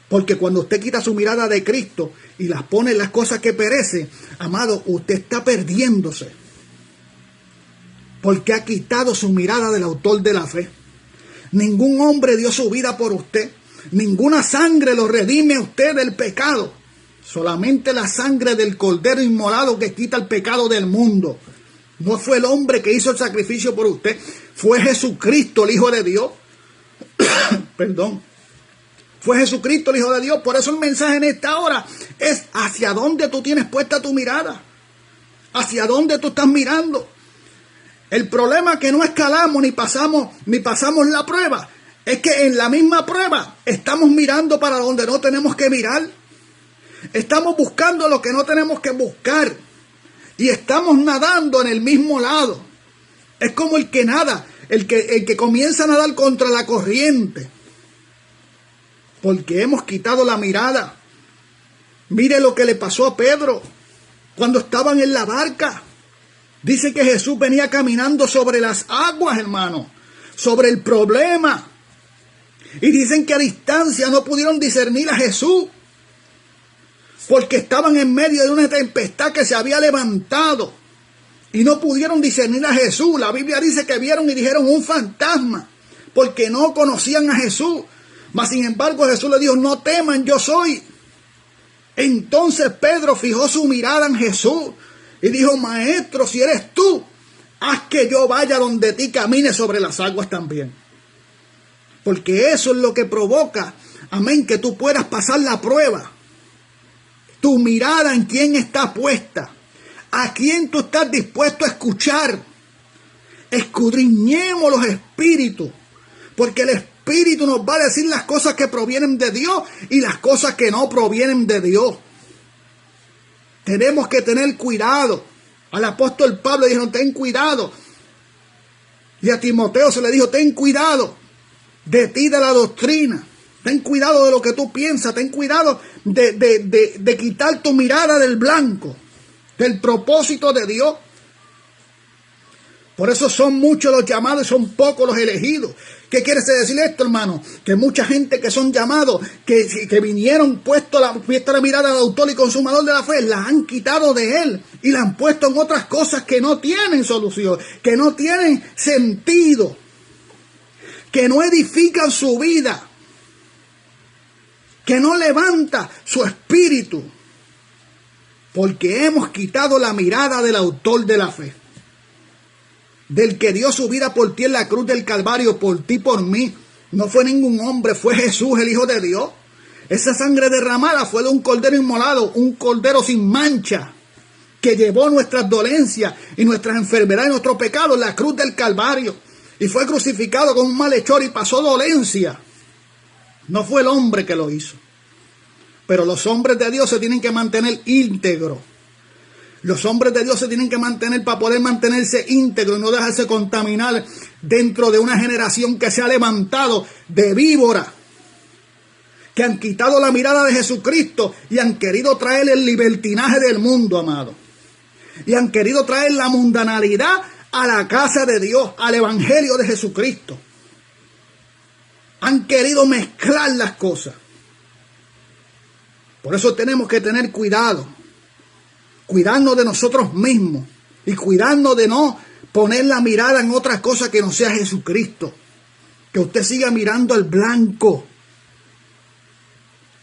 Porque cuando usted quita su mirada de Cristo y las pone en las cosas que perecen, amado, usted está perdiéndose. Porque ha quitado su mirada del autor de la fe. Ningún hombre dio su vida por usted. Ninguna sangre lo redime a usted del pecado. Solamente la sangre del Cordero inmolado que quita el pecado del mundo. No fue el hombre que hizo el sacrificio por usted. Fue Jesucristo, el Hijo de Dios. Perdón. Fue Jesucristo, el Hijo de Dios. Por eso el mensaje en esta hora es hacia dónde tú tienes puesta tu mirada. Hacia dónde tú estás mirando. El problema es que no escalamos ni pasamos la prueba. Es que en la misma prueba estamos mirando para donde no tenemos que mirar. Estamos buscando lo que no tenemos que buscar. Y estamos nadando en el mismo lado. Es como el que nada, el que comienza a nadar contra la corriente. Porque hemos quitado la mirada. Mire lo que le pasó a Pedro cuando estaban en la barca. Dice que Jesús venía caminando sobre las aguas, hermano. Sobre el problema. Y dicen que a distancia no pudieron discernir a Jesús. Porque estaban en medio de una tempestad que se había levantado. Y no pudieron discernir a Jesús. La Biblia dice que vieron y dijeron un fantasma. Porque no conocían a Jesús. Mas sin embargo Jesús le dijo, no teman, yo soy. Entonces Pedro fijó su mirada en Jesús. Y dijo, maestro, si eres tú, haz que yo vaya donde ti camine sobre las aguas también. Porque eso es lo que provoca, amén, que tú puedas pasar la prueba. Tu mirada en quién está puesta. A quién tú estás dispuesto a escuchar. Escudriñemos los espíritus. Porque el espíritu nos va a decir las cosas que provienen de Dios y las cosas que no provienen de Dios. Tenemos que tener cuidado. Al apóstol Pablo le dijeron, ten cuidado. Y a Timoteo se le dijo, ten cuidado de ti, de la doctrina. Ten cuidado de lo que tú piensas. Ten cuidado de quitar tu mirada del blanco, del propósito de Dios. Por eso son muchos los llamados y son pocos los elegidos. ¿Qué quiere decir esto, hermano? Que mucha gente que son llamados, que vinieron puesto la mirada del autor y consumador de la fe, la han quitado de él y la han puesto en otras cosas que no tienen solución, que no tienen sentido, que no edifican su vida, que no levanta su espíritu, porque hemos quitado la mirada del autor de la fe. Del que dio su vida por ti en la cruz del Calvario, por ti, por mí. No fue ningún hombre, fue Jesús, el Hijo de Dios. Esa sangre derramada fue de un cordero inmolado, un cordero sin mancha, que llevó nuestras dolencias y nuestras enfermedades y nuestros pecados en la cruz del Calvario. Y fue crucificado con un malhechor y pasó dolencia. No fue el hombre que lo hizo. Pero los hombres de Dios se tienen que mantener íntegros. Los hombres de Dios se tienen que mantener para poder mantenerse íntegros y no dejarse contaminar dentro de una generación que se ha levantado de víbora, que han quitado la mirada de Jesucristo y han querido traer el libertinaje del mundo, amado. Y han querido traer la mundanalidad a la casa de Dios, al evangelio de Jesucristo. Han querido mezclar las cosas. Por eso tenemos que tener cuidado, cuidarnos de nosotros mismos y cuidarnos de no poner la mirada en otra cosa que no sea Jesucristo. Que usted siga mirando al blanco.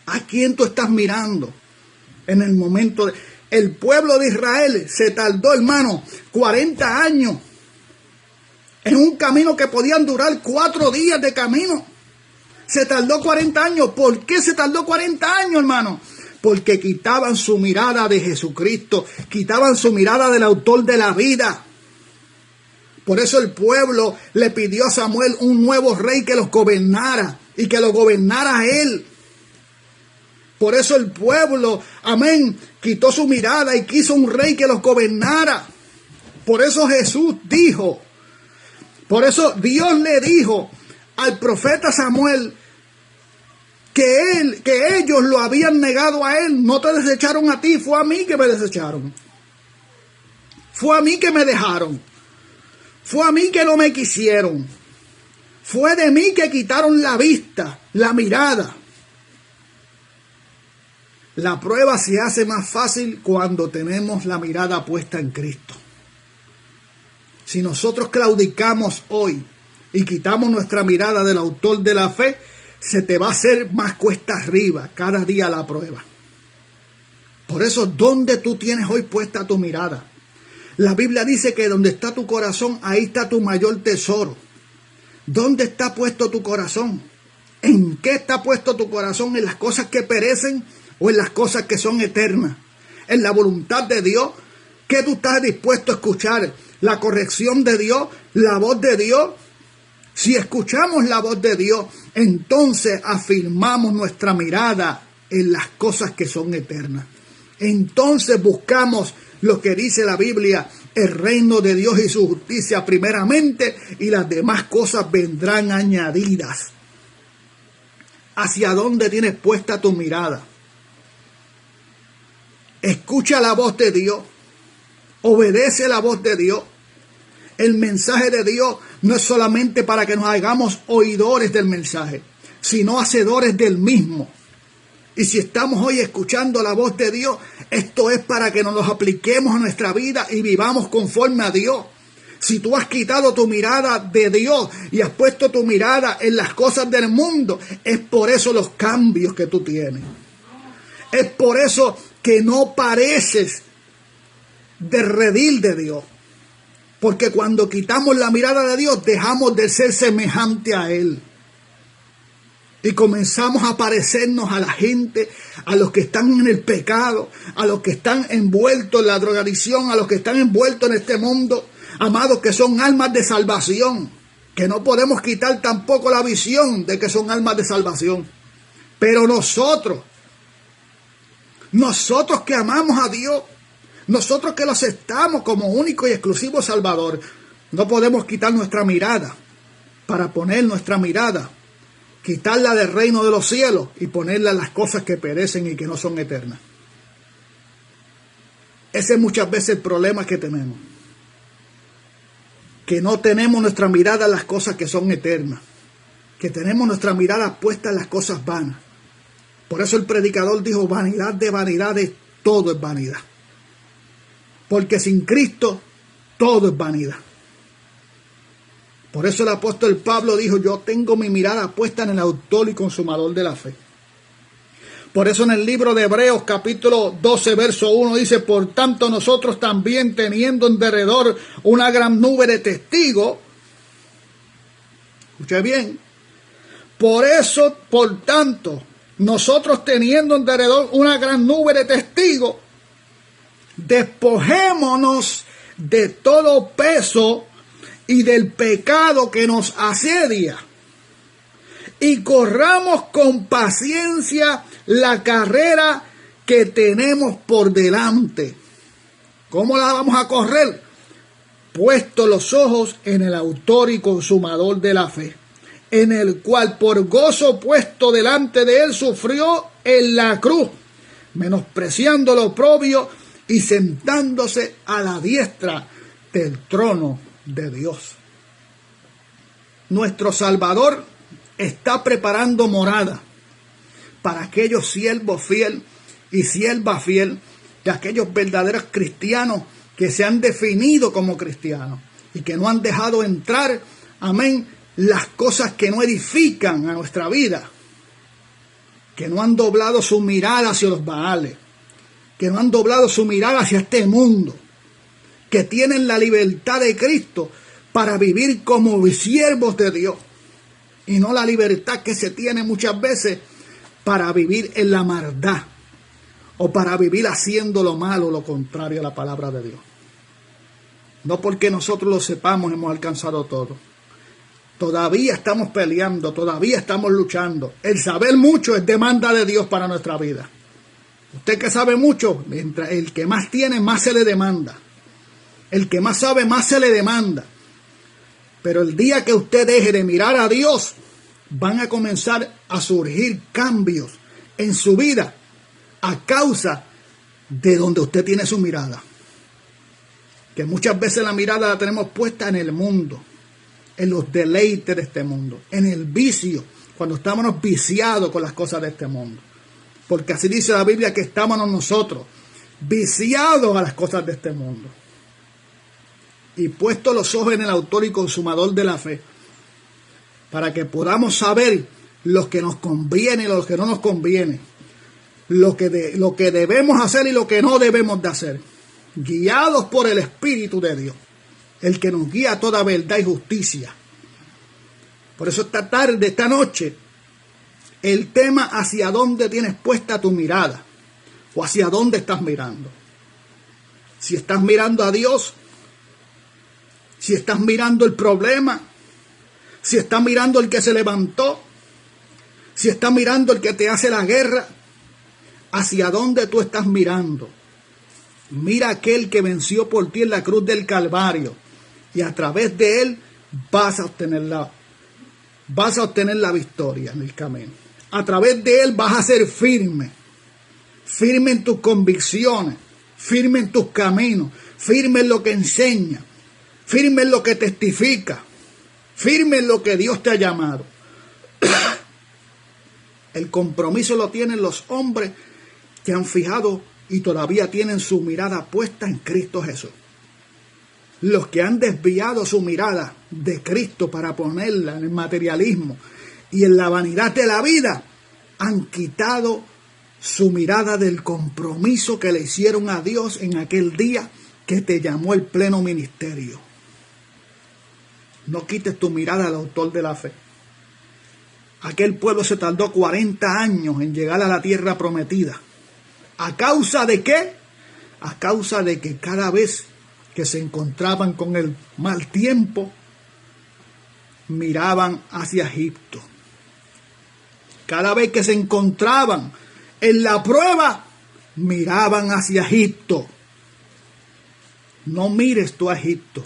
¿A quién tú estás mirando? En el momento el pueblo de Israel se tardó, hermano, 40 años en un camino que podían durar 4 días de camino. Se tardó 40 años. ¿Por qué se tardó 40 años, hermano? Porque quitaban su mirada de Jesucristo, quitaban su mirada del autor de la vida. Por eso el pueblo le pidió a Samuel un nuevo rey que los gobernara y que lo gobernara a él. Por eso el pueblo, amén, quitó su mirada y quiso un rey que los gobernara. Por eso Jesús dijo, por eso Dios le dijo al profeta Samuel que ellos lo habían negado a él. No te desecharon a ti, fue a mí que me desecharon. Fue a mí que me dejaron. Fue a mí que no me quisieron. Fue de mí que quitaron la vista, la mirada. La prueba se hace más fácil cuando tenemos la mirada puesta en Cristo. Si nosotros claudicamos hoy y quitamos nuestra mirada del autor de la fe, se te va a hacer más cuesta arriba cada día la prueba. Por eso, ¿dónde tú tienes hoy puesta tu mirada? La Biblia dice que donde está tu corazón, ahí está tu mayor tesoro. ¿Dónde está puesto tu corazón? ¿En qué está puesto tu corazón? ¿En las cosas que perecen o en las cosas que son eternas? ¿En la voluntad de Dios? ¿Qué tú estás dispuesto a escuchar? ¿La corrección de Dios? ¿La voz de Dios? Si escuchamos la voz de Dios, entonces afirmamos nuestra mirada en las cosas que son eternas. Entonces buscamos lo que dice la Biblia, el reino de Dios y su justicia primeramente, y las demás cosas vendrán añadidas. ¿Hacia dónde tienes puesta tu mirada? Escucha la voz de Dios, obedece la voz de Dios. El mensaje de Dios no es solamente para que nos hagamos oidores del mensaje, sino hacedores del mismo. Y si estamos hoy escuchando la voz de Dios, esto es para que nos los apliquemos a nuestra vida y vivamos conforme a Dios. Si tú has quitado tu mirada de Dios y has puesto tu mirada en las cosas del mundo, es por eso los cambios que tú tienes. Es por eso que no pareces de redil de Dios. Porque cuando quitamos la mirada de Dios, dejamos de ser semejante a Él. Y comenzamos a parecernos a la gente, a los que están en el pecado, a los que están envueltos en la drogadicción, a los que están envueltos en este mundo, amados, que son almas de salvación, que no podemos quitar tampoco la visión de que son almas de salvación. Pero nosotros que amamos a Dios, nosotros que lo aceptamos como único y exclusivo Salvador, no podemos quitar nuestra mirada para poner nuestra mirada, quitarla del reino de los cielos y ponerla en las cosas que perecen y que no son eternas. Ese es muchas veces el problema que tenemos. Que no tenemos nuestra mirada en las cosas que son eternas. Que tenemos nuestra mirada puesta en las cosas vanas. Por eso el predicador dijo, vanidad de vanidades, todo es vanidad. Porque sin Cristo, todo es vanidad. Por eso el apóstol Pablo dijo, yo tengo mi mirada puesta en el autor y consumador de la fe. Por eso en el libro de Hebreos capítulo 12 verso 1 dice, por tanto nosotros también teniendo en derredor una gran nube de testigos, escuche bien, por tanto nosotros teniendo en derredor una gran nube de testigos, despojémonos de todo peso y del pecado que nos asedia, y corramos con paciencia la carrera que tenemos por delante. ¿Cómo la vamos a correr? Puesto los ojos en el autor y consumador de la fe, en el cual por gozo puesto delante de él sufrió en la cruz, menospreciando lo oprobio y sentándose a la diestra del trono de Dios. Nuestro Salvador está preparando morada para aquellos siervos fieles y sierva fiel, de aquellos verdaderos cristianos que se han definido como cristianos y que no han dejado entrar, amén, las cosas que no edifican a nuestra vida, que no han doblado su mirada hacia los Baales, que no han doblado su mirada hacia este mundo, que tienen la libertad de Cristo para vivir como siervos de Dios y no la libertad que se tiene muchas veces para vivir en la maldad o para vivir haciendo lo malo, lo contrario a la palabra de Dios. No porque nosotros lo sepamos hemos alcanzado todo. Todavía estamos peleando, todavía estamos luchando. El saber mucho es demanda de Dios para nuestra vida. Usted que sabe mucho, mientras el que más tiene, más se le demanda. El que más sabe, más se le demanda. Pero el día que usted deje de mirar a Dios, van a comenzar a surgir cambios en su vida a causa de donde usted tiene su mirada. Que muchas veces la mirada la tenemos puesta en el mundo, en los deleites de este mundo, en el vicio, cuando estamos viciados con las cosas de este mundo. Porque así dice la Biblia que estamos nosotros, viciados a las cosas de este mundo. Y puesto los ojos en el autor y consumador de la fe, para que podamos saber lo que nos conviene y lo que no nos conviene, lo que debemos hacer y lo que no debemos de hacer, guiados por el Espíritu de Dios, el que nos guía a toda verdad y justicia. Por eso esta tarde, esta noche, el tema hacia dónde tienes puesta tu mirada o hacia dónde estás mirando. Si estás mirando a Dios, si estás mirando el problema, si estás mirando el que se levantó, si estás mirando el que te hace la guerra, hacia dónde tú estás mirando. Mira aquel que venció por ti en la cruz del Calvario y a través de él vas a obtener la victoria en el camino. A través de él vas a ser firme, firme en tus convicciones, firme en tus caminos, firme en lo que enseña, firme en lo que testifica, firme en lo que Dios te ha llamado. El compromiso lo tienen los hombres que han fijado y todavía tienen su mirada puesta en Cristo Jesús. Los que han desviado su mirada de Cristo para ponerla en el materialismo y en la vanidad de la vida, han quitado su mirada del compromiso que le hicieron a Dios en aquel día que te llamó el pleno ministerio. No quites tu mirada al autor de la fe. Aquel pueblo se tardó 40 años en llegar a la tierra prometida. ¿A causa de qué? A causa de que cada vez que se encontraban con el mal tiempo, miraban hacia Egipto. Cada vez que se encontraban en la prueba, miraban hacia Egipto. No mires tú a Egipto.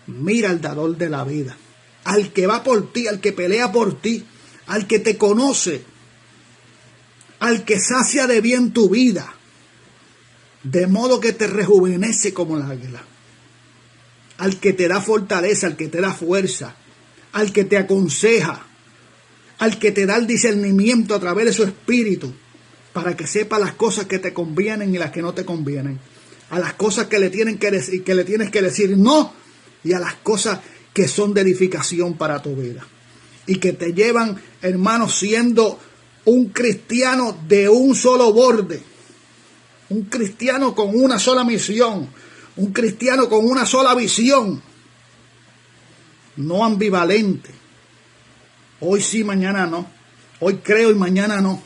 Mira al dador de la vida, al que va por ti, al que pelea por ti, al que te conoce, al que sacia de bien tu vida, de modo que te rejuvenece como el águila, al que te da fortaleza, al que te da fuerza, al que te aconseja, al que te da el discernimiento a través de su espíritu, para que sepa las cosas que te convienen y las que no te convienen, a las cosas que le tienes que decir no, y a las cosas que son de edificación para tu vida. Y que te llevan, hermanos, siendo un cristiano de un solo borde. Un cristiano con una sola misión. Un cristiano con una sola visión. No ambivalente. Hoy sí, mañana no. Hoy creo y mañana no.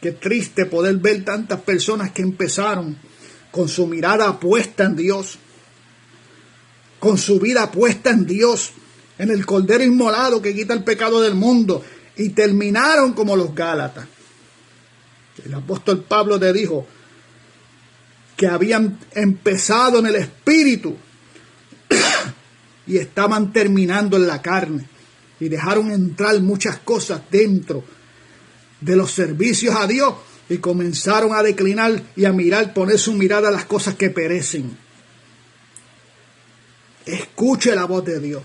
Qué triste poder ver tantas personas que empezaron con su mirada puesta en Dios, con su vida puesta en Dios, en el Cordero inmolado que quita el pecado del mundo, y terminaron como los Gálatas. El apóstol Pablo te dijo que habían empezado en el Espíritu y estaban terminando en la carne, y dejaron entrar muchas cosas dentro de los servicios a Dios y comenzaron a declinar y a mirar, poner su mirada a las cosas que perecen. Escuche la voz de Dios,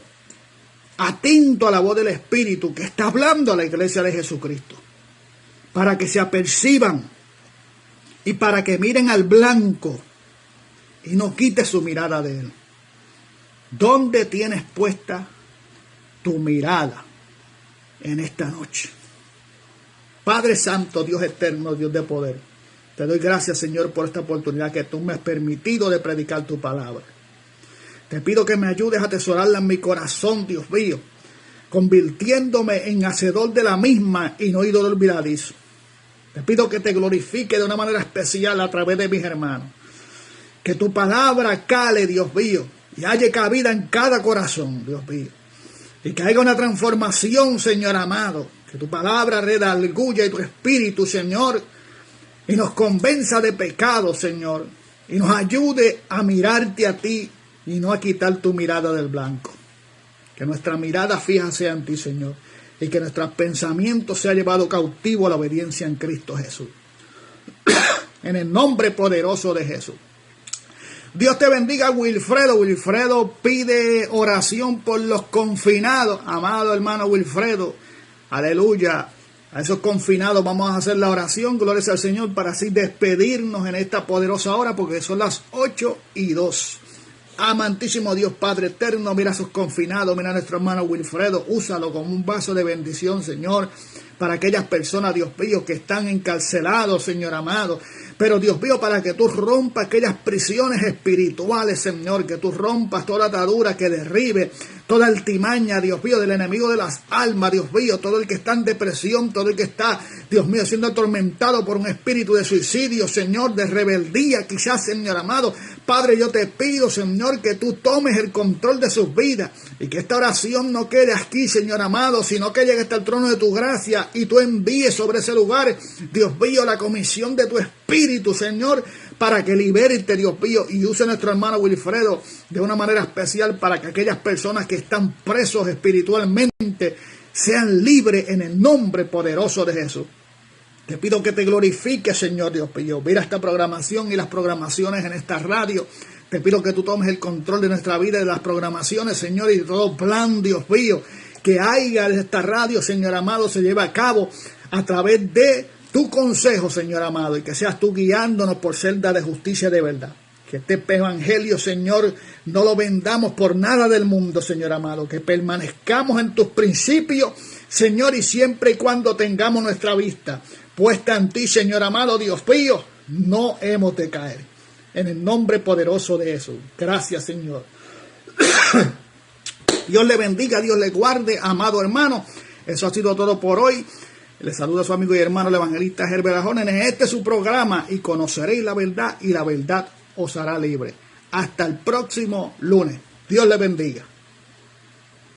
atento a la voz del Espíritu que está hablando a la iglesia de Jesucristo, para que se aperciban y para que miren al blanco y no quite su mirada de él. ¿Dónde tienes puesta tu mirada en esta noche? Padre Santo, Dios eterno, Dios de poder, te doy gracias, Señor, por esta oportunidad que tú me has permitido de predicar tu palabra. Te pido que me ayudes a atesorarla en mi corazón, Dios mío, convirtiéndome en hacedor de la misma y no ídolo olvidadizo. Te pido que te glorifique de una manera especial a través de mis hermanos. Que tu palabra cale, Dios mío, y haya cabida en cada corazón, Dios mío. Y que haya una transformación, Señor amado. Que tu palabra redarguya y tu espíritu, Señor, y nos convenza de pecado, Señor. Y nos ayude a mirarte a ti y no a quitar tu mirada del blanco. Que nuestra mirada fija sea en ti, Señor. Y que nuestros pensamientos sean llevados cautivo a la obediencia en Cristo Jesús. En el nombre poderoso de Jesús. Dios te bendiga, Wilfredo. Wilfredo pide oración por los confinados. Amado hermano Wilfredo, aleluya. A esos confinados vamos a hacer la oración, gloria al Señor, para así despedirnos en esta poderosa hora, porque son las 8:02. Amantísimo Dios Padre eterno, mira a esos confinados, mira a nuestro hermano Wilfredo, úsalo como un vaso de bendición, Señor, para aquellas personas, Dios mío, que están encarcelados, Señor amado. Pero Dios mío, para que tú rompas aquellas prisiones espirituales, Señor, que tú rompas toda atadura, que derribe toda altimaña, Dios mío, del enemigo de las almas, Dios mío, todo el que está en depresión, todo el que está, Dios mío, siendo atormentado por un espíritu de suicidio, Señor, de rebeldía, quizás, Señor amado. Padre, yo te pido, Señor, que tú tomes el control de sus vidas y que esta oración no quede aquí, Señor amado, sino que llegue hasta el trono de tu gracia y tú envíes sobre ese lugar, Dios mío, la comisión de tu espíritu, Señor, para que liberte, Dios mío, y use a nuestro hermano Wilfredo de una manera especial para que aquellas personas que están presos espiritualmente sean libres en el nombre poderoso de Jesús. Te pido que te glorifiques, Señor Dios mío. Mira esta programación y las programaciones en esta radio. Te pido que tú tomes el control de nuestra vida y de las programaciones, Señor, y de todo plan, Dios mío, que haya en esta radio, Señor amado, se lleve a cabo a través de tu consejo, Señor amado, y que seas tú guiándonos por senda de justicia de verdad. Que este evangelio, Señor, no lo vendamos por nada del mundo, Señor amado. Que permanezcamos en tus principios, Señor, y siempre y cuando tengamos nuestra vista puesta en ti, Señor amado, Dios mío, no hemos de caer. En el nombre poderoso de Jesús. Gracias, Señor. Dios le bendiga, Dios le guarde, amado hermano. Eso ha sido todo por hoy. Le saluda a su amigo y hermano el evangelista Herbert Ajones. Este es su programa y conoceréis la verdad y la verdad os hará libre. Hasta el próximo lunes. Dios le bendiga.